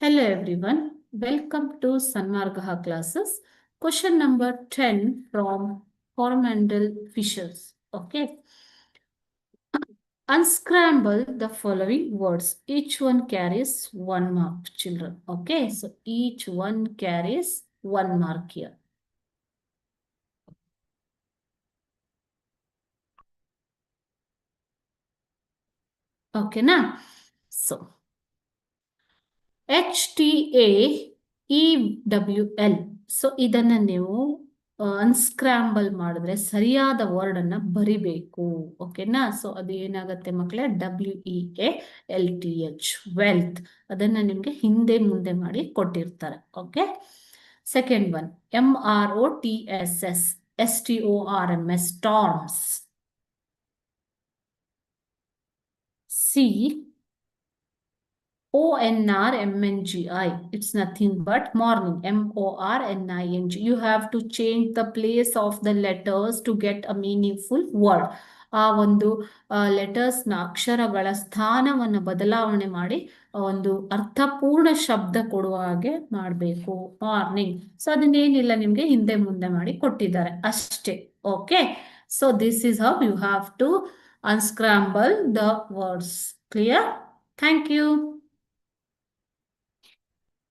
Hello everyone, welcome to Sanmargaha classes. Question number 10 from Coromandel Fishers. Okay. Unscramble the following words. Each one carries 1 mark, children. Okay, so each one carries 1 mark here. Okay, now. So, HTAEWL. So ಇದನ್ನ ನೀವು ಅನ್ಸ್ಕ್ರಾಂಬಲ್ ಮಾಡಿದ್ರೆ ಸರಿಯಾದ word ಅನ್ನ ಬರಿಬೇಕು. ಓಕೆನಾ? So ಅದು ಏನಾಗುತ್ತೆ ಮಕ್ಕಳೇ? WEALTH, wealth. ಅದನ್ನ ನಿಮ್ಗೆ ಹಿಂದೆ ಮುಂದೆ ಮಾಡಿ ಕೊಟ್ಟಿರ್ತಾರೆ. Okay, second one MROTSS, STORMS, storms. CONRMNGI, it's nothing but morning. MORNING. You have to change the place of the letters to get a meaningful word. ಆ ಒಂದು ಲೆಟರ್ಸ್ನ ಅಕ್ಷರಗಳ ಸ್ಥಾನವನ್ನು ಬದಲಾವಣೆ ಮಾಡಿ ಒಂದು ಅರ್ಥಪೂರ್ಣ ಶಬ್ದ ಕೊಡುವ ಹಾಗೆ ಮಾಡಬೇಕು. ಮಾರ್ನಿಂಗ್. ಸೊ ಅದನ್ನೇನಿಲ್ಲ, ನಿಮ್ಗೆ ಹಿಂದೆ ಮುಂದೆ ಮಾಡಿ ಕೊಟ್ಟಿದ್ದಾರೆ ಅಷ್ಟೇ. Okay, so this is how you have to unscramble the words. Clear? Thank you.